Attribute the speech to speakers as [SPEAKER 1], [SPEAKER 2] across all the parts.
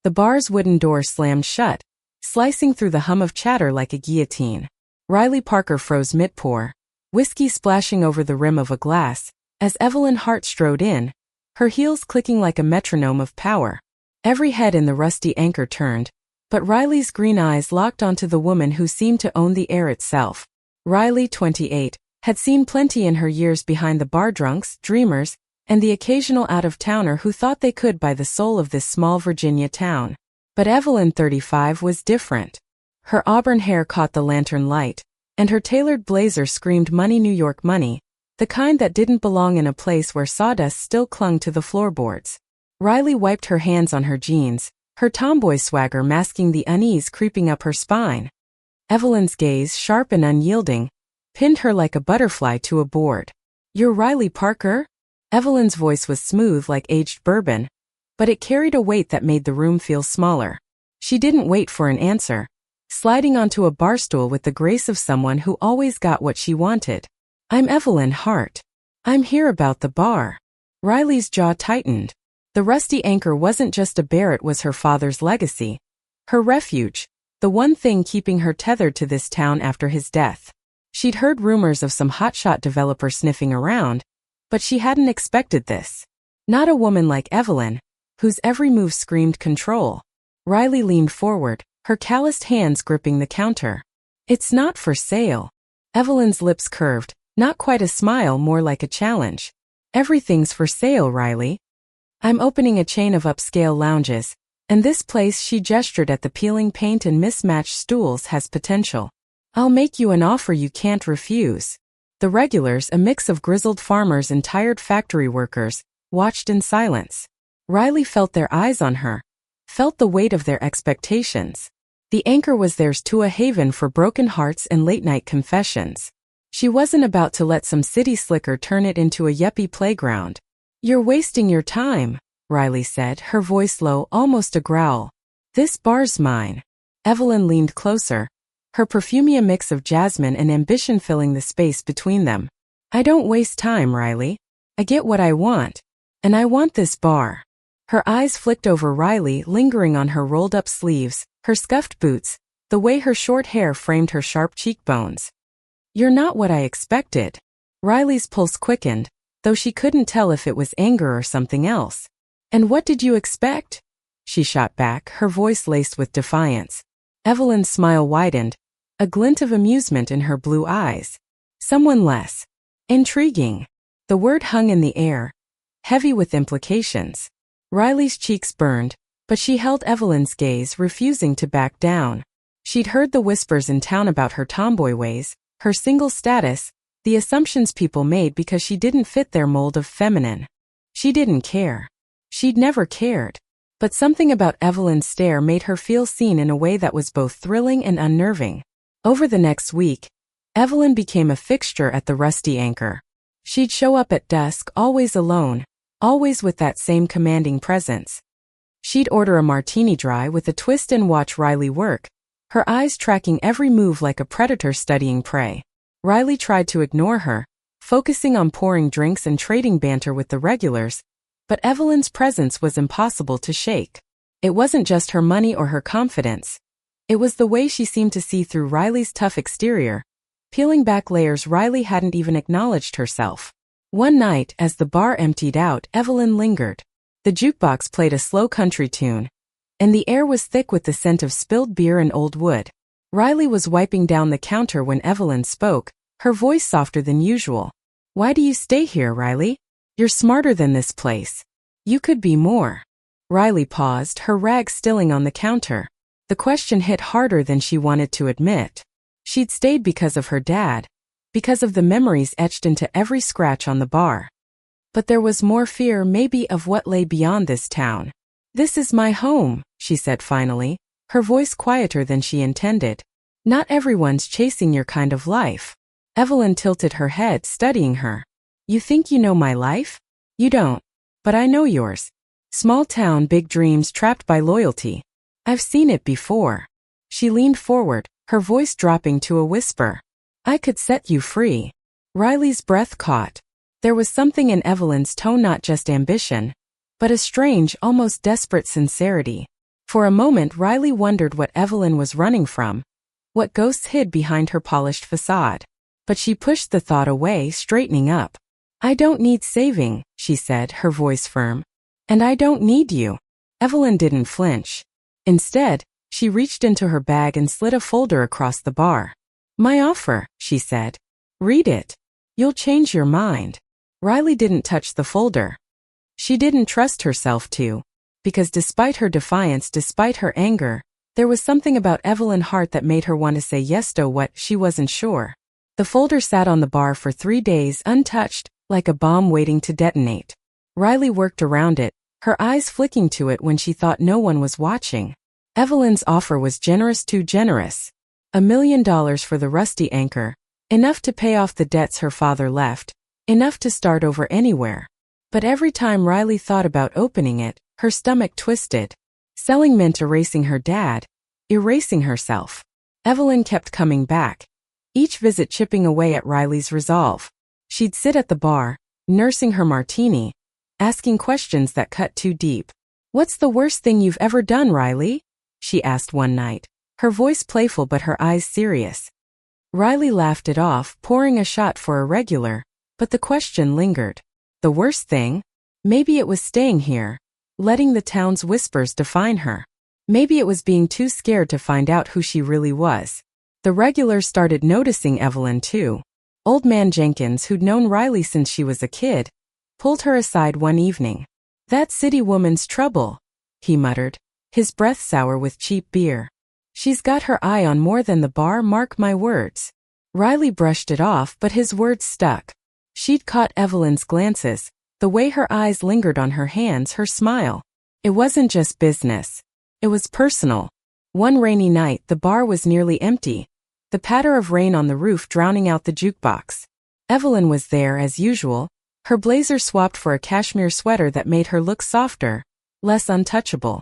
[SPEAKER 1] The bar's wooden door slammed shut, slicing through the hum of chatter like a guillotine. Riley Parker froze mid-pour, whiskey splashing over the rim of a glass, as Evelyn Hart strode in, her heels clicking like a metronome of power. Every head in the rusty anchor turned, but Riley's green eyes locked onto the woman who seemed to own the air itself. Riley, 28, had seen plenty in her years behind the bar drunks, dreamers, and the occasional out-of-towner who thought they could buy the soul of this small Virginia town. But Evelyn, 35, was different. Her auburn hair caught the lantern light, and her tailored blazer screamed money, New York money, the kind that didn't belong in a place where sawdust still clung to the floorboards. Riley wiped her hands on her jeans, her tomboy swagger masking the unease creeping up her spine. Evelyn's gaze, sharp and unyielding, pinned her like a butterfly to a board. "You're Riley Parker?" Evelyn's voice was smooth like aged bourbon, but it carried a weight that made the room feel smaller. She didn't wait for an answer, sliding onto a barstool with the grace of someone who always got what she wanted. "I'm Evelyn Hart. I'm here about the bar." Riley's jaw tightened. The rusty anchor wasn't just a bear, it was her father's legacy, her refuge, the one thing keeping her tethered to this town after his death. She'd heard rumors of some hotshot developer sniffing around, but she hadn't expected this. Not a woman like Evelyn, whose every move screamed control. Riley leaned forward, her calloused hands gripping the counter. "It's not for sale." Evelyn's lips curved, not quite a smile, more like a challenge. "Everything's for sale, Riley. I'm opening a chain of upscale lounges, and this place," she gestured at the peeling paint and mismatched stools, "has potential. I'll make you an offer you can't refuse." The regulars, a mix of grizzled farmers and tired factory workers, watched in silence. Riley felt their eyes on her, felt the weight of their expectations. The anchor was theirs too, a haven for broken hearts and late-night confessions. She wasn't about to let some city slicker turn it into a yuppie playground. "You're wasting your time," Riley said, her voice low, almost a growl. "This bar's mine." Evelyn leaned closer, her perfumey a mix of jasmine and ambition filling the space between them. "I don't waste time, Riley. I get what I want. And I want this bar." Her eyes flicked over Riley, lingering on her rolled-up sleeves, her scuffed boots, the way her short hair framed her sharp cheekbones. "You're not what I expected." Riley's pulse quickened, though she couldn't tell if it was anger or something else. "And what did you expect?" she shot back, her voice laced with defiance. Evelyn's smile widened, a glint of amusement in her blue eyes. "Someone less intriguing." The word hung in the air, heavy with implications. Riley's cheeks burned, but she held Evelyn's gaze, refusing to back down. She'd heard the whispers in town about her tomboy ways, her single status, the assumptions people made because she didn't fit their mold of feminine. She didn't care. She'd never cared. But something about Evelyn's stare made her feel seen in a way that was both thrilling and unnerving. Over the next week, Evelyn became a fixture at the Rusty Anchor. She'd show up at dusk, always alone, always with that same commanding presence. She'd order a martini dry with a twist and watch Riley work, her eyes tracking every move like a predator studying prey. Riley tried to ignore her, focusing on pouring drinks and trading banter with the regulars, but Evelyn's presence was impossible to shake. It wasn't just her money or her confidence. It was the way she seemed to see through Riley's tough exterior, peeling back layers Riley hadn't even acknowledged herself. One night, as the bar emptied out, Evelyn lingered. The jukebox played a slow country tune, and the air was thick with the scent of spilled beer and old wood. Riley was wiping down the counter when Evelyn spoke, her voice softer than usual. "Why do you stay here, Riley? You're smarter than this place. You could be more." Riley paused, her rag stilling on the counter. The question hit harder than she wanted to admit. She'd stayed because of her dad, because of the memories etched into every scratch on the bar. But there was more fear, maybe, of what lay beyond this town. "This is my home," she said finally, her voice quieter than she intended. "Not everyone's chasing your kind of life." Evelyn tilted her head, studying her. "You think you know my life? You don't. But I know yours. Small town, big dreams, trapped by loyalty. I've seen it before." She leaned forward, her voice dropping to a whisper. "I could set you free." Riley's breath caught. There was something in Evelyn's tone, not just ambition, but a strange, almost desperate sincerity. For a moment Riley wondered what Evelyn was running from, what ghosts hid behind her polished facade. But she pushed the thought away, straightening up. "I don't need saving," she said, her voice firm. "And I don't need you." Evelyn didn't flinch. Instead, she reached into her bag and slid a folder across the bar. "My offer," she said. "Read it. You'll change your mind." Riley didn't touch the folder. She didn't trust herself to. Because despite her defiance, despite her anger, there was something about Evelyn's heart that made her want to say yes to what she wasn't sure. The folder sat on the bar for 3 days untouched, like a bomb waiting to detonate. Riley worked around it, her eyes flicking to it when she thought no one was watching. Evelyn's offer was generous, too generous. $1 million for the rusty anchor, enough to pay off the debts her father left, enough to start over anywhere. But every time Riley thought about opening it, her stomach twisted. Selling meant erasing her dad, erasing herself. Evelyn kept coming back, each visit chipping away at Riley's resolve. She'd sit at the bar, nursing her martini, asking questions that cut too deep. "What's the worst thing you've ever done, Riley?" she asked one night, her voice playful but her eyes serious. Riley laughed it off, pouring a shot for a regular, but the question lingered. The worst thing? Maybe it was staying here, letting the town's whispers define her. Maybe it was being too scared to find out who she really was. The regulars started noticing Evelyn too. Old man Jenkins, who'd known Riley since she was a kid, pulled her aside one evening. "That city woman's trouble," he muttered, his breath sour with cheap beer. "She's got her eye on more than the bar, mark my words." Riley brushed it off, but his words stuck. She'd caught Evelyn's glances, the way her eyes lingered on her hands, her smile. It wasn't just business. It was personal. One rainy night, the bar was nearly empty, the patter of rain on the roof drowning out the jukebox. Evelyn was there as usual, her blazer swapped for a cashmere sweater that made her look softer, less untouchable.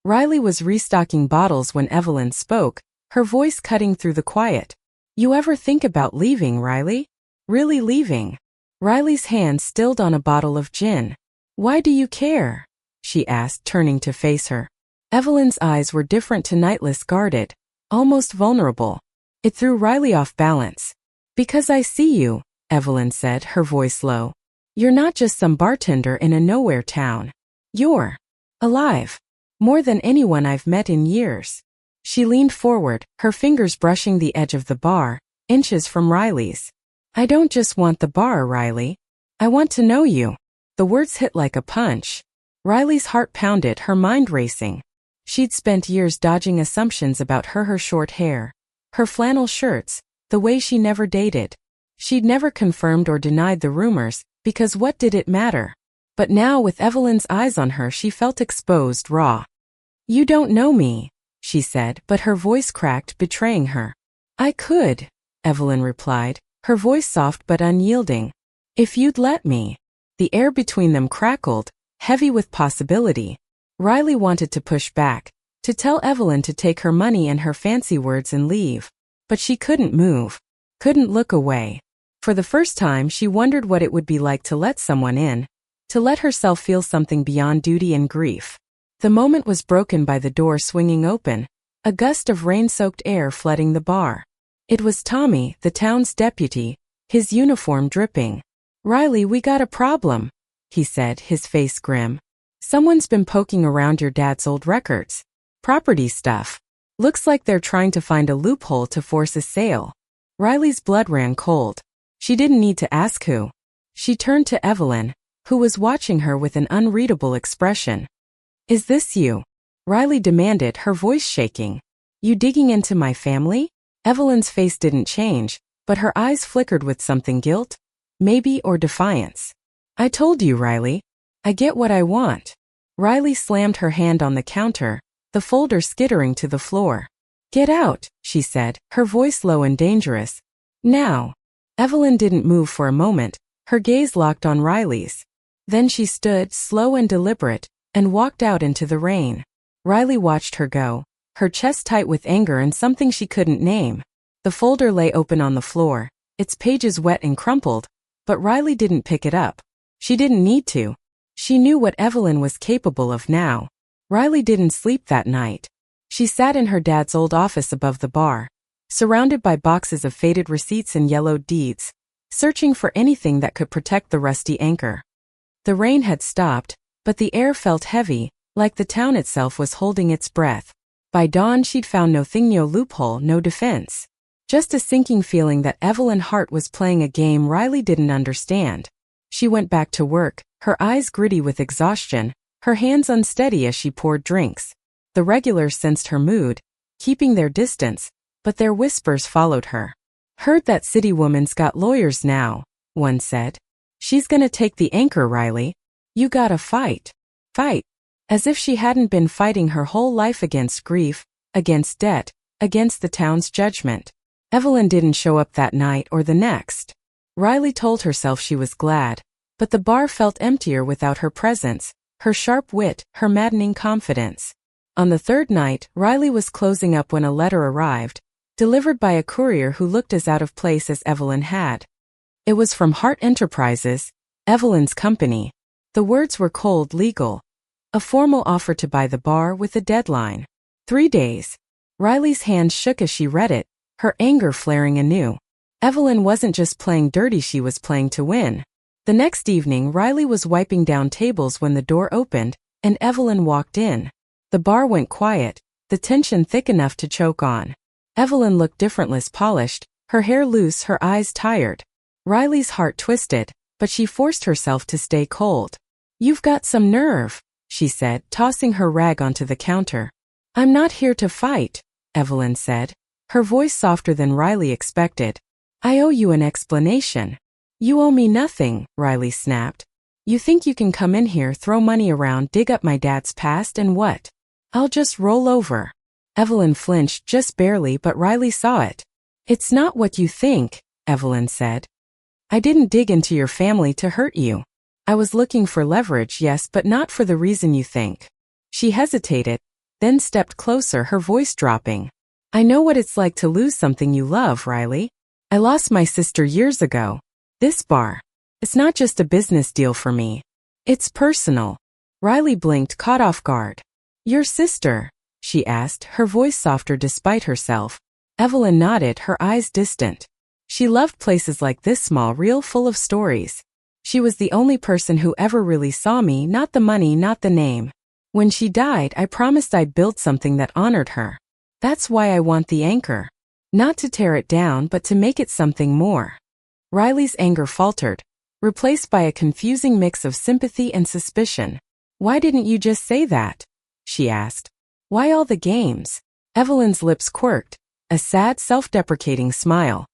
[SPEAKER 1] Riley was restocking bottles when Evelyn spoke, her voice cutting through the quiet. "You ever think about leaving, Riley? Really leaving?" Riley's hand stilled on a bottle of gin. "Why do you care?" she asked, turning to face her. Evelyn's eyes were different tonight, less guarded, almost vulnerable. It threw Riley off balance. "Because I see you," Evelyn said, her voice low. "You're not just some bartender in a nowhere town. You're alive. More than anyone I've met in years." She leaned forward, her fingers brushing the edge of the bar, inches from Riley's. "I don't just want the bar, Riley. I want to know you." The words hit like a punch. Riley's heart pounded, her mind racing. She'd spent years dodging assumptions about her short hair, her flannel shirts, the way she never dated. She'd never confirmed or denied the rumors, because what did it matter? But now, with Evelyn's eyes on her, she felt exposed, raw. "You don't know me," she said, but her voice cracked, betraying her. "I could," Evelyn replied, her voice soft but unyielding. "If you'd let me." The air between them crackled, heavy with possibility. Riley wanted to push back, to tell Evelyn to take her money and her fancy words and leave. But she couldn't move, couldn't look away. For the first time, she wondered what it would be like to let someone in, to let herself feel something beyond duty and grief. The moment was broken by the door swinging open, a gust of rain-soaked air flooding the bar. It was Tommy, the town's deputy, his uniform dripping. "Riley, we got a problem," he said, his face grim. "Someone's been poking around your dad's old records. Property stuff. Looks like they're trying to find a loophole to force a sale." Riley's blood ran cold. She didn't need to ask who. She turned to Evelyn, who was watching her with an unreadable expression. "Is this you?" Riley demanded, her voice shaking. "You digging into my family?" Evelyn's face didn't change, but her eyes flickered with something, guilt, maybe, or defiance. "I told you, Riley. I get what I want." Riley slammed her hand on the counter, the folder skittering to the floor. "Get out," she said, her voice low and dangerous. "Now." Evelyn didn't move for a moment, her gaze locked on Riley's. Then she stood, slow and deliberate, and walked out into the rain. Riley watched her go, her chest tight with anger and something she couldn't name. The folder lay open on the floor, its pages wet and crumpled, but Riley didn't pick it up. She didn't need to. She knew what Evelyn was capable of now. Riley didn't sleep that night. She sat in her dad's old office above the bar, surrounded by boxes of faded receipts and yellowed deeds, searching for anything that could protect the rusty anchor. The rain had stopped, but the air felt heavy, like the town itself was holding its breath. By dawn she'd found no thing, no loophole, no defense. Just a sinking feeling that Evelyn Hart was playing a game Riley didn't understand. She went back to work, her eyes gritty with exhaustion, her hands unsteady as she poured drinks. The regulars sensed her mood, keeping their distance, but their whispers followed her. "Heard that city woman's got lawyers now," one said. "She's gonna take the anchor, Riley. You gotta fight." Fight. As if she hadn't been fighting her whole life against grief, against debt, against the town's judgment. Evelyn didn't show up that night or the next. Riley told herself she was glad, but the bar felt emptier without her presence, her sharp wit, her maddening confidence. On the third night, Riley was closing up when a letter arrived, delivered by a courier who looked as out of place as Evelyn had. It was from Hart Enterprises, Evelyn's company. The words were cold, legal. A formal offer to buy the bar with a deadline. 3 days. Riley's hands shook as she read it, her anger flaring anew. Evelyn wasn't just playing dirty, she was playing to win. The next evening, Riley was wiping down tables when the door opened, and Evelyn walked in. The bar went quiet, the tension thick enough to choke on. Evelyn looked different, less polished, her hair loose, her eyes tired. Riley's heart twisted, but she forced herself to stay cold. "You've got some nerve," she said, tossing her rag onto the counter. "I'm not here to fight," Evelyn said, her voice softer than Riley expected. "I owe you an explanation." "You owe me nothing," Riley snapped. "You think you can come in here, throw money around, dig up my dad's past, and what? I'll just roll over." Evelyn flinched just barely, but Riley saw it. "It's not what you think," Evelyn said. "I didn't dig into your family to hurt you. I was looking for leverage, yes, but not for the reason you think." She hesitated, then stepped closer, her voice dropping. "I know what it's like to lose something you love, Riley. I lost my sister years ago. This bar. It's not just a business deal for me. It's personal." Riley blinked, caught off guard. "Your sister?" she asked, her voice softer despite herself. Evelyn nodded, her eyes distant. She loved places like this, small, real, full of stories. She was the only person who ever really saw me, not the money, not the name. When she died, I promised I'd build something that honored her. That's why I want the anchor. Not to tear it down, but to make it something more. Riley's anger faltered, replaced by a confusing mix of sympathy and suspicion. "Why didn't you just say that?" she asked. "Why all the games?" Evelyn's lips quirked, a sad, self-deprecating smile.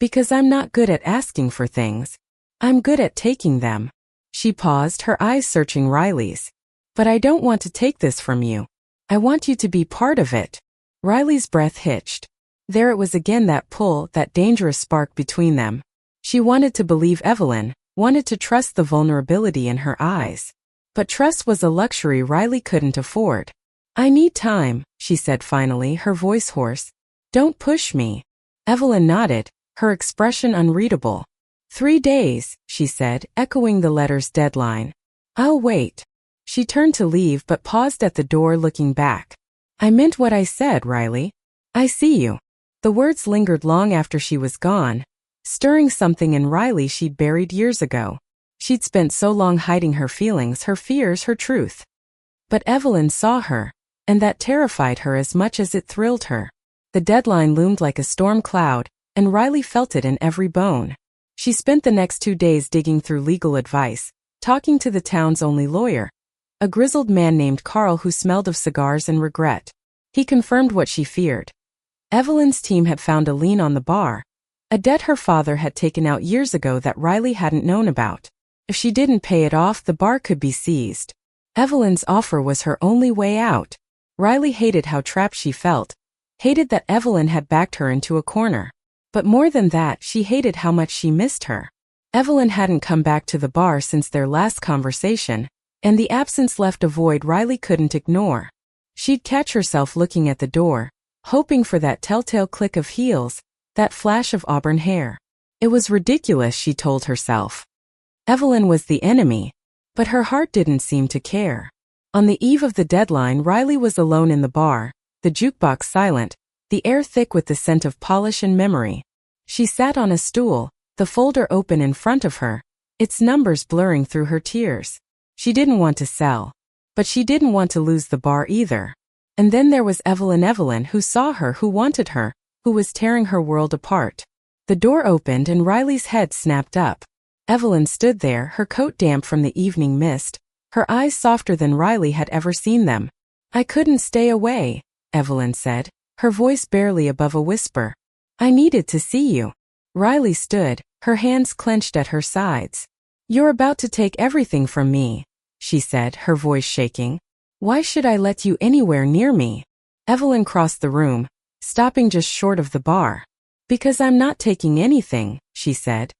[SPEAKER 1] "Because I'm not good at asking for things. I'm good at taking them." She paused, her eyes searching Riley's. "But I don't want to take this from you. I want you to be part of it." Riley's breath hitched. There it was again, that pull, that dangerous spark between them. She wanted to believe Evelyn, wanted to trust the vulnerability in her eyes. But trust was a luxury Riley couldn't afford. "I need time," she said finally, her voice hoarse. "Don't push me." Evelyn nodded, her expression unreadable. 3 days, she said, echoing the letter's deadline. "I'll wait." She turned to leave but paused at the door, looking back. "I meant what I said, Riley. I see you." The words lingered long after she was gone, stirring something in Riley she'd buried years ago. She'd spent so long hiding her feelings, her fears, her truth. But Evelyn saw her, and that terrified her as much as it thrilled her. The deadline loomed like a storm cloud, and Riley felt it in every bone. She spent the next 2 days digging through legal advice, talking to the town's only lawyer, a grizzled man named Carl who smelled of cigars and regret. He confirmed what she feared. Evelyn's team had found a lien on the bar, a debt her father had taken out years ago that Riley hadn't known about. If she didn't pay it off, the bar could be seized. Evelyn's offer was her only way out. Riley hated how trapped she felt, hated that Evelyn had backed her into a corner. But more than that, she hated how much she missed her. Evelyn hadn't come back to the bar since their last conversation, and the absence left a void Riley couldn't ignore. She'd catch herself looking at the door, hoping for that telltale click of heels, that flash of auburn hair. It was ridiculous, she told herself. Evelyn was the enemy, but her heart didn't seem to care. On the eve of the deadline, Riley was alone in the bar, the jukebox silent, the air thick with the scent of polish and memory. She sat on a stool, the folder open in front of her, its numbers blurring through her tears. She didn't want to sell. But she didn't want to lose the bar either. And then there was Evelyn who saw her, who wanted her, who was tearing her world apart. The door opened and Riley's head snapped up. Evelyn stood there, her coat damp from the evening mist, her eyes softer than Riley had ever seen them. "I couldn't stay away," Evelyn said, her voice barely above a whisper. "I needed to see you." Riley stood, her hands clenched at her sides. "You're about to take everything from me," she said, her voice shaking. "Why should I let you anywhere near me?" Evelyn crossed the room, stopping just short of the bar. "Because I'm not taking anything," she said.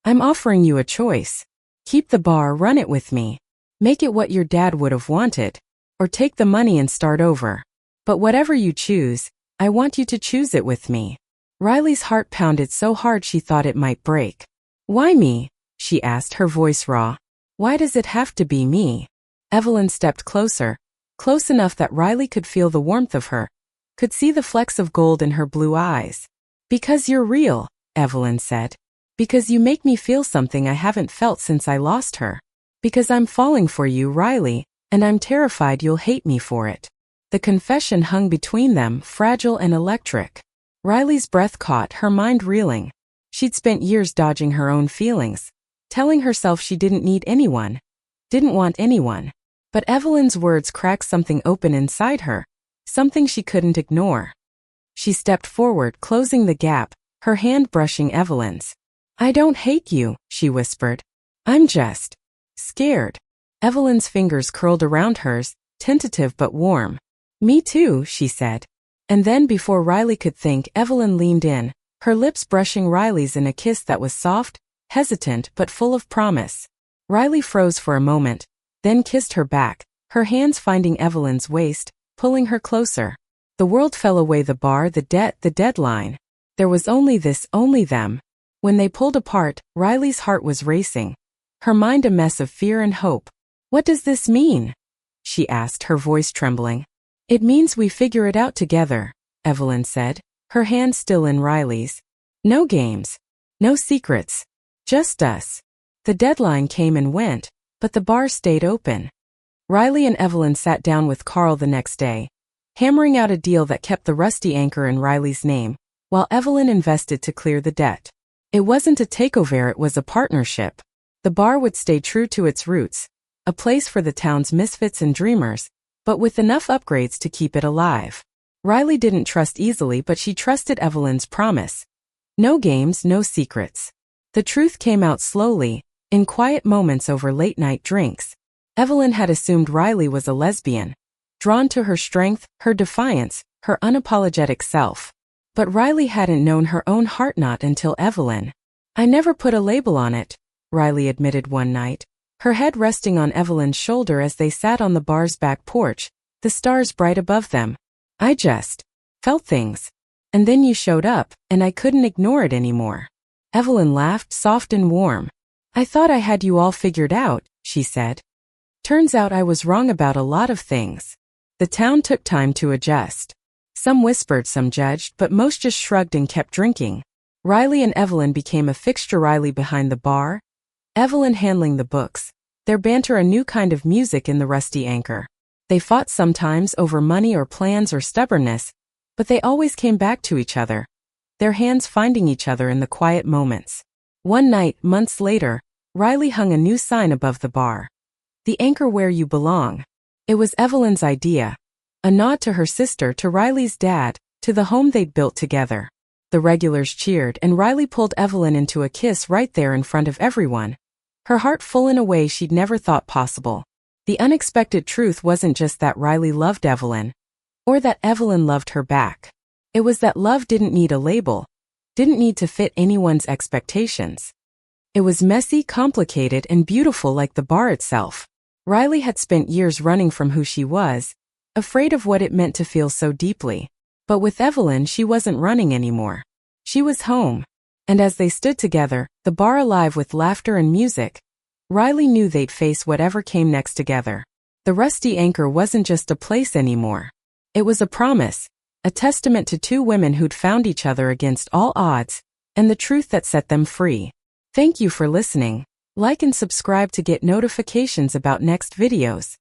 [SPEAKER 1] "I'm offering you a choice. Keep the bar, run it with me. Make it what your dad would have wanted. Or take the money and start over. But whatever you choose, I want you to choose it with me." Riley's heart pounded so hard she thought it might break. "Why me?" she asked, her voice raw. "Why does it have to be me?" Evelyn stepped closer, close enough that Riley could feel the warmth of her, could see the flecks of gold in her blue eyes. "Because you're real," Evelyn said. "Because you make me feel something I haven't felt since I lost her. Because I'm falling for you, Riley, and I'm terrified you'll hate me for it." The confession hung between them, fragile and electric. Riley's breath caught, her mind reeling. She'd spent years dodging her own feelings, telling herself she didn't need anyone, didn't want anyone. But Evelyn's words cracked something open inside her, something she couldn't ignore. She stepped forward, closing the gap, her hand brushing Evelyn's. "I don't hate you," she whispered. "I'm just scared." Evelyn's fingers curled around hers, tentative but warm. "Me too," she said. And then before Riley could think, Evelyn leaned in, her lips brushing Riley's in a kiss that was soft, hesitant but full of promise. Riley froze for a moment, then kissed her back, her hands finding Evelyn's waist, pulling her closer. The world fell away, the bar, the debt, the deadline. There was only this, only them. When they pulled apart, Riley's heart was racing, her mind a mess of fear and hope. "What does this mean?" she asked, her voice trembling. "It means we figure it out together," Evelyn said, her hand still in Riley's. "No games. No secrets. Just us." The deadline came and went, but the bar stayed open. Riley and Evelyn sat down with Carl the next day, hammering out a deal that kept the rusty anchor in Riley's name, while Evelyn invested to clear the debt. It wasn't a takeover, it was a partnership. The bar would stay true to its roots, a place for the town's misfits and dreamers, but with enough upgrades to keep it alive. Riley didn't trust easily, but she trusted Evelyn's promise. No games, no secrets. The truth came out slowly, in quiet moments over late-night drinks. Evelyn had assumed Riley was a lesbian, drawn to her strength, her defiance, her unapologetic self. But Riley hadn't known her own heart, not until Evelyn. "I never put a label on it," Riley admitted one night, her head resting on Evelyn's shoulder as they sat on the bar's back porch, the stars bright above them. "I just felt things. And then you showed up, and I couldn't ignore it anymore." Evelyn laughed, soft and warm. "I thought I had you all figured out," she said. "Turns out I was wrong about a lot of things." The town took time to adjust. Some whispered, some judged, but most just shrugged and kept drinking. Riley and Evelyn became a fixture, Riley behind the bar, Evelyn handling the books, their banter a new kind of music in the rusty anchor. They fought sometimes over money or plans or stubbornness, but they always came back to each other, their hands finding each other in the quiet moments. One night, months later, Riley hung a new sign above the bar. "The anchor where you belong." It was Evelyn's idea, a nod to her sister, to Riley's dad, to the home they'd built together. The regulars cheered, and Riley pulled Evelyn into a kiss right there in front of everyone, her heart full in a way she'd never thought possible. The unexpected truth wasn't just that Riley loved Evelyn, or that Evelyn loved her back. It was that love didn't need a label, didn't need to fit anyone's expectations. It was messy, complicated, and beautiful like the bar itself. Riley had spent years running from who she was, afraid of what it meant to feel so deeply. But with Evelyn, she wasn't running anymore. She was home. And as they stood together, the bar alive with laughter and music, Riley knew they'd face whatever came next together. The rusty anchor wasn't just a place anymore. It was a promise, a testament to two women who'd found each other against all odds, and the truth that set them free. Thank you for listening. Like and subscribe to get notifications about next videos.